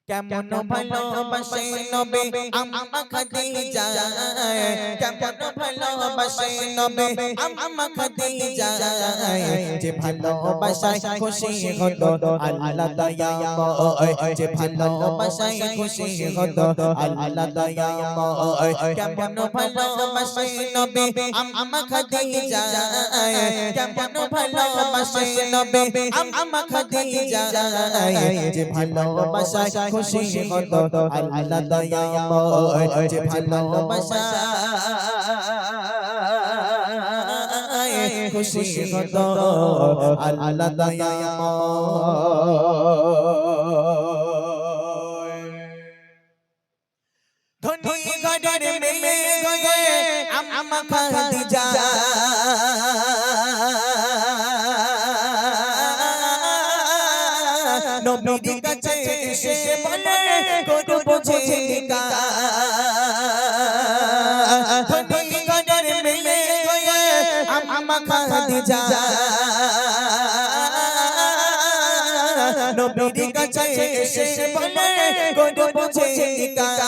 কেমন ভালোবাসে নবী আম্মা খাদিজা, কেমন ভালোবাসে নবী আম্মা খাদিজা, যে ভালোবাসায় খুশি হতো আল্লাহ দয়াময়, যে ভালোবাসায় খুশি হতো আল্লাহ দয়াময়। কেমন ভালোবাসে নবী আম্মা খাদিজা, কেমন ভালোবাসে নবী আম্মা খাদিজা, যে ভালোবাসায় খুশি হতো আল্লাহ দয়াময়, যে ভালোবাসায় খুশি হতো আল্লাহ দয়াময়। ধনী ঘরের মেয়ে গয়ে আম্মা খাদিজা, নবীর কাছে এসে বলে করব নিকাহ। ধনী ঘরের মেয়ে গয়ে আম্মা খাদিজা, নবীর কাছে এসে বলে করব নিকাহ।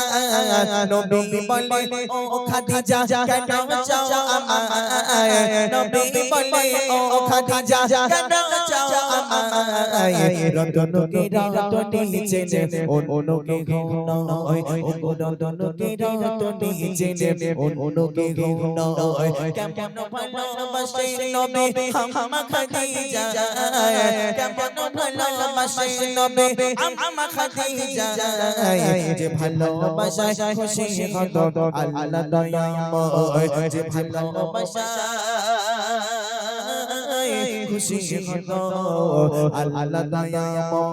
নবী বলে ও খাদিজা কেন চাও আমায়, নবী বলে ও খাদিজা কেন চাও আমায়, রতন কি রতন নিচে অন্য কে নয়, ও রতন কি রতন নিচে অন্য কে নয়। কেমন ভালোবাসে নবী আম্মা খাদিজা, কেমন ভালোবাসে নবী আম্মা খাদিজা, যে ভালোবাসায় খুশি হতো আল্লাহ দয়াময়, যে ভালোবাসায় খুশি হতো আল্লাহ দয়াময়।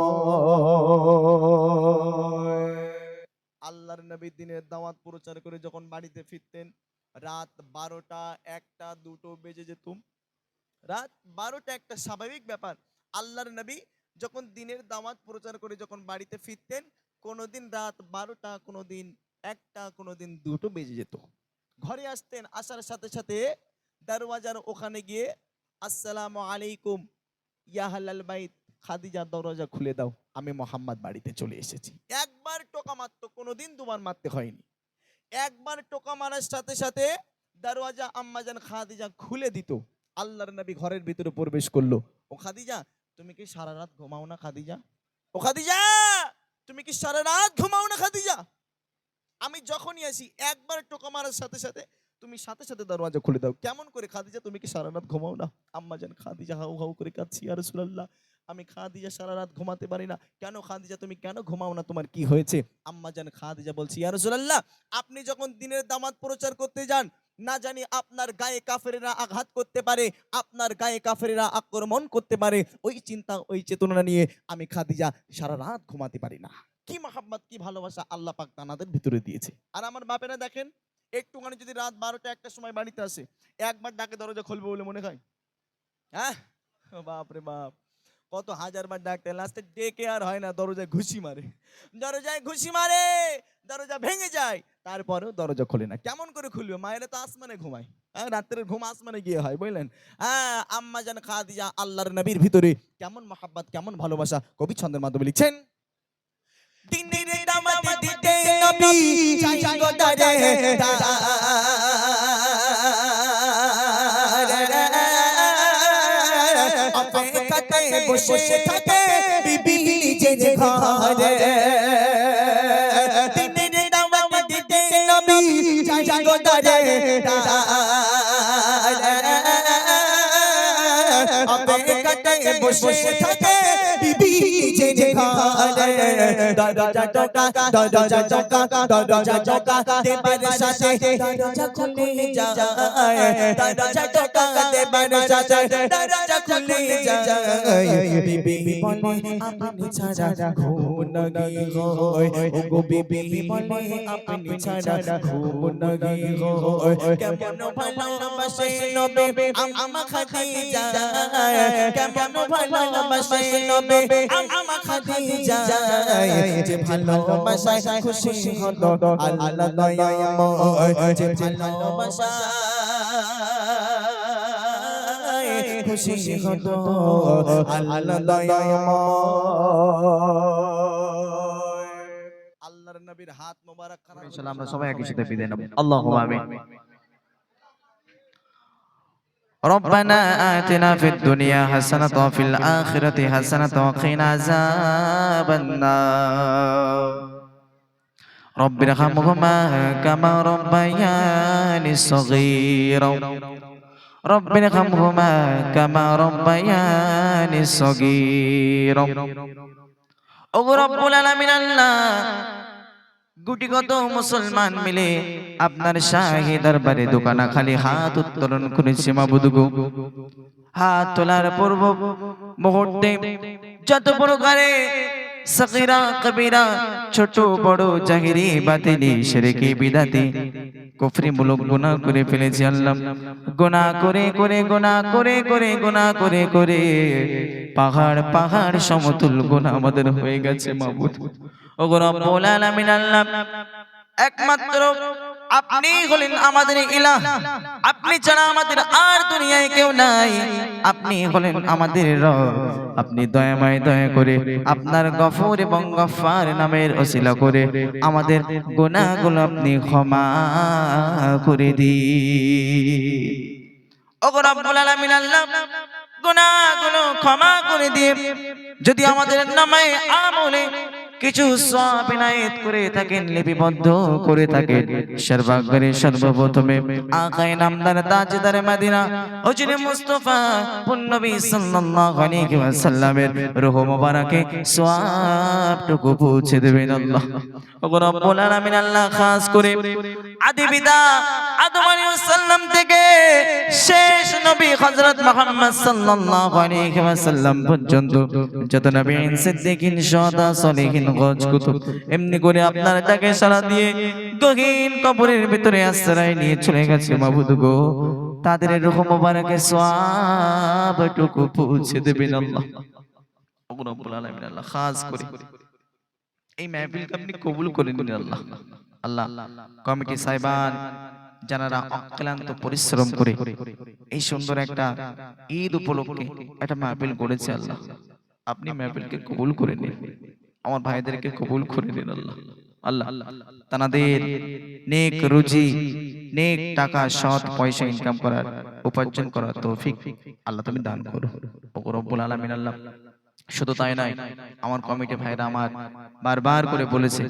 আল্লাহর নবী দিনের দাওয়াত প্রচার করে যখন বাড়িতে ফিরতেন, রাত 12টা 1টা 2টো বেজে যেত। রাত 12টা 1টা স্বাভাবিক ব্যাপার। আল্লাহর নবী যখন দিনের দাওয়াত প্রচার করে যখন বাড়িতে ফিরতেন, কোনোদিন রাত 12টা, কোনোদিন 1টা, কোনোদিন 2টো বেজে যেত। ঘরে আসতেন, আসার সাথে সাথে দরওয়াজার ওখানে গিয়ে আসসালামু আলাইকুম ইয়া আহলাল বাইত, খাদিজা দরজা খুলে দাও, আমি মোহাম্মদ বাড়িতে চলে এসেছি। একবার টোকা মারতো, কোনোদিন দুবার মারতে হয়নি। একবার টোকা মারার সাথে সাথে দরওয়াজা আম্মাজান খাদিজা খুলে দিত। আল্লাহর নবী ঘরের ভিতরে প্রবেশ করলো। ও খাদিজা, তুমি কি সারা রাত ঘুমাও না খাদিজা? ও খাদিজা, তুমি কি সারা রাত ঘুমাও না খাদিজা? আমি যখনই আসি একবার টোকা মারার সাথে সাথে তুমি সাথে সাথে দরওয়াজা খুলে দাও। কেমন করে খাদিজা, তুমি কি সারা রাত ঘুমাও না? আম্মাজান খাদিজা হাউ হাউ করে কাঁদছি, ইয়া রাসূলুল্লাহ আমি খাদিজা সারা রাত ঘুমাতে পারি না। কেন খাদিজা, তুমি কেন ঘুমাও না, তোমার কি হয়েছে? আম্মাজান খাদিজা বলছি, ইয়া রাসূলুল্লাহ আপনি যখন দিনের দাওয়াত প্রচার করতে যান, না জানি আপনার গায়ে কাফেরেরা আঘাত করতে পারে, আপনার গায়ে কাফেরেরা আক্রমণ করতে পারে, ওই চিন্তা ওই চেতনা নিয়ে আমি খাদিজা সারা রাত ঘুমাতে পারি না। কি মাহাব্বত, কি ভালোবাসা আল্লাহ পাক তানাদের ভিতরে দিয়েছে। আর আমার বাপেরা দেখেন, একটুখানি যদি রাত 12টা 1টার সময় বাড়িতে আসে, একবার ডাকে দরজা খুলবে বলে মনে হয়? হ্যাঁ, বাপ রে বাপ, কত হাজারবার ডাকতে লাস্টে ডেকে আর হয় না, দরজায় ঘুষি মারে, দরজায় ঘুষি মারে, দরজা ভেঙে যায়, তারপরেও দরজা খোলে না। কেমন করে খুলবে? মায়েরা তো আসমানে ঘুমায়, হ্যাঁ, রাত্রের ঘুম আসমানে গিয়ে হয়, বুঝলেন? হ্যাঁ, আম্মাজান খাদিজা আল্লাহর নবীর ভিতরে কেমন মহাব্বত, কেমন ভালোবাসা কবি ছন্দের মাধ্যমে লিখছেন। দিনের দাওয়াত দিতে নবী চাই গো দারে অপেক্ষাতে বসে থাকে বিবি নিজের ঘরে। দিনের দাওয়াত দিতে নবী চাই গো দারে অপেক্ষাতে বসে থাকে বিবি নিজের ঘরে। দরজা টোকা দরজা টোকা দরজা টোকা দেবার সাথে দরজা খুলে যায়, দরজা টোকা দেবার সাথে দরজা খুলে যায়। বিবি বলে আপনি ছাড়া ঘুম নাহি হয়, ও গো বিবি বলে আপনি ছাড়া ঘুম নাহি হয়। কেমন ভালোবাসে নবী আম্মা খাদিজা, কেমন ভালোবাসে নবী আম্মা খাদিজা, যে ভালোবাসায় খুশি হতো আল্লাহ দয়াময়, যে ভালোবাসায় খুশি হতো আল্লাহ দয়াময়। নবীর হাত মোবারক খানা ইনশাআল্লাহ আমরা সবাই একই সাথে বিদায় নেব আল্লাহুম্মা আমিন ربنا آتنا في الدنيا حسنة وفي الآخرة حسنة وقنا عذاب النار رب ارحمهما كما ربياني صغيرا رب ارحمهما كما ربياني صغيرا ওগো রব্বুল আলামিন আল্লাহ গুটিগত মুসলমান মিলে আপনার শাহী দরবারে দোকানা খালি হাত উত্তোলন করেছে মাবুদ গো হাত তোলার পূর্ব মুহূর্তে যত প্রকারে সগীরা কবিরা ছোট বড় জাহিরি বাতিনি শিরকি বিদাতি কুফরি মুলক গুনাহ করে ফেলেছি আল্লাহ গুনাহ করে পাহাড় পাহাড় সমতুল গুনাহ আমাদের হয়ে গেছে মাবুদ ওগো রব্বুল আলামিন আল্লাহ একমাত্র আপনি হলেন আমাদের ইলাহ আপনি ছাড়া আমাদের আর দুনিয়ায় কেউ নাই আপনি হলেন আমাদের রব আপনি দয়াময় দয়া করে আপনার গফুর এবং গফফার নামের ওসিলা করে আমাদের গুনাহগুলো আপনি ক্ষমা করে দিন ওগো রব্বুল আলামিন আল্লাহ গুনাহগুলো ক্ষমা করে দিন যদি আমাদের নামে আমলে কিছু সওয়াব ইনায়েত করে থাকেন লিপিবদ্ধ করে থাকেন সর্বাগ্রে সর্বপ্রথমে আকায়ে নামদার তাজদার মদিনা হুজুরে মুস্তাফা নবী সাল্লাল্লাহু আলাইহি ওয়াসাল্লামের রূহ মুবারকে সওয়াবটুকু পৌঁছে দেবেন আল্লাহ ওগো রব্বুল আলামিন আল্লাহ খাস করে আদি পিতা আদম আলাইহিস সালাম থেকে শেষ নবী হযরত মুহাম্মদ সাল্লাল্লাহু আলাইহি ওয়াসাল্লাম পর্যন্ত যত নবীন সিদ্দিকিন শুহাদা সালিহিন গজ কুতুব এমনি করে আপনার ডাকে সাড়া দিয়ে গহীন কবরের ভিতরে আশ্রয় নিয়ে চলে গেছে মাবুদ গো তাদের রূহ মুবারকে সওয়াবটুকু পৌঁছে দেবেন আল্লাহ ওগো রব্বুল আলামিন আল্লাহ খাস করে এই মাহফিলকে আপনি কবুল করে নিন আল্লাহ আল্লাহ কমিটি সাহেবান যারা অক্লান্ত পরিশ্রম করে এই সুন্দর একটা ঈদ উপলক্ষে একটা মাহফিল করেছে আল্লাহ আপনি মাহফিলকে কবুল করে নিন আমার ভাইদেরকে কবুল করে নিন আল্লাহ আল্লাহ তানাদের নেক রুজি নেক টাকা সৎ পয়সা ইনকাম করার উপার্জন করার তৌফিক আল্লাহ তুমি দান করো ওগো রব্বুল আলামিন আল্লাহ শুধু তাই নয় আমার কমিটি ভাইরা আমার বারবার করে বলেছে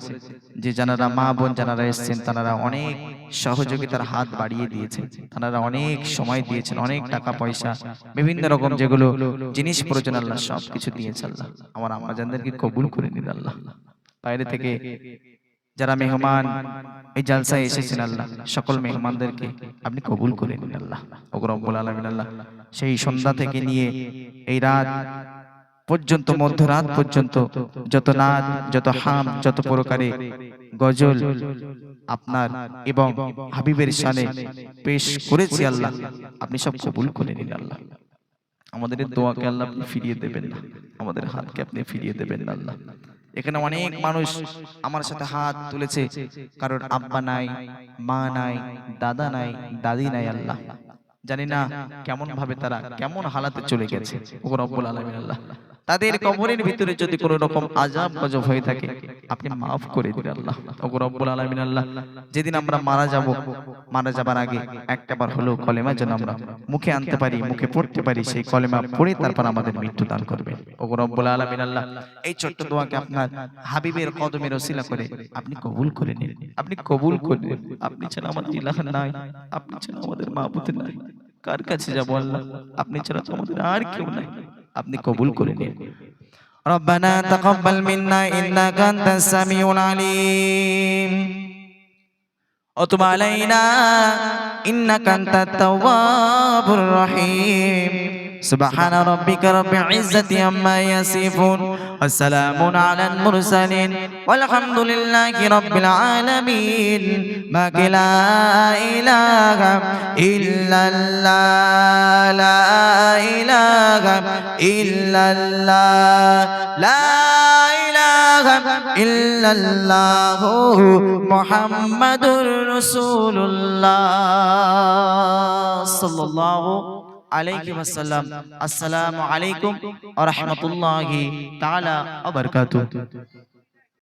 যে যারা মা বোন যারা এসেছেন তারা অনেক সহযোগিতার হাত বাড়িয়ে দিয়েছেন তারা অনেক সময় দিয়েছেন অনেক টাকা পয়সা বিভিন্ন রকম যেগুলো জিনিস প্রয়োজন আল্লাহ সবকিছু দিয়েছেন আল্লাহ আমার আমাদেরকে কবুল করে নিন আল্লাহ বাইরে থেকে যারা মেহমান এই জালসায় এসেছেন আল্লাহ সকল মেহমানদেরকে আপনি কবুল করে নিন আল্লাহ ওগো রব্বুল আলামিন আল্লাহ সেই সন্ধ্যা থেকে নিয়ে এই রাত পর্যন্ত মধ্যরাত পর্যন্ত যত নাদ যত হাম যত প্রকারে গজল আপনার এবং হাবিবের শানে পেশ করেছি আল্লাহ আপনি সব কবুল করে নিন আল্লাহ আমাদের দোয়াকে আল্লাহ আপনি ফিরিয়ে দেবেন না আমাদের হাতকে আপনি ফিরিয়ে দেবেন না আল্লাহ এখানে অনেক মানুষ আমার সাথে হাত তুলেছে কারোর আব্বা নাই মা নাই দাদা নাই দাদি নাই আল্লাহ জানি না কেমন ভাবে তারা কেমন হালাতে চলে গেছে ওগো রব্বুল আলামিন আল্লাহ তাদের কবরের ভিতরে যদি কোনো রকম আযাব গজব হয়ে থাকে আপনি maaf করে দিন আল্লাহ ওগো রব্বুল আলামিন আল্লাহ যেদিন আমরা মারা যাবার আগে একটাবার হলেও কলেমা যেন আমরা মুখে আনতে পারি মুখে পড়তে পারি সেই কলেমা পড়ে তারপর আমাদের মৃত্যু দান করবেন ওগো রব্বুল আলামিন আল্লাহ এই ছোট্ট দোয়াকে আপনার হাবিবের কদমের ওসিলা করে আপনি কবুল করে নিন আপনি কবুল করে নিন আপনি ছাড়া আমাদের ইলাহ নাই আপনি ছাড়া আমাদের মাবুদ নাই কার কাছে যাব আল্লাহ আপনি ছাড়া তো আমাদের আর কেউ নাই আপনি কবুল করে নিন ربنا تقبل منا إنك أنت السميع العليم وتب علينا إنك أنت التواب الرحيم سبحان ربك رب العزة عما يصفون والسلام على المرسلين والحمد لله رب العالمين ما لا إله إلا الله لا إله إلا الله لا إله إلا الله محمد رسول الله صلى الله عليكم السلام السلام عليكم ورحمة الله تعالى وبركاته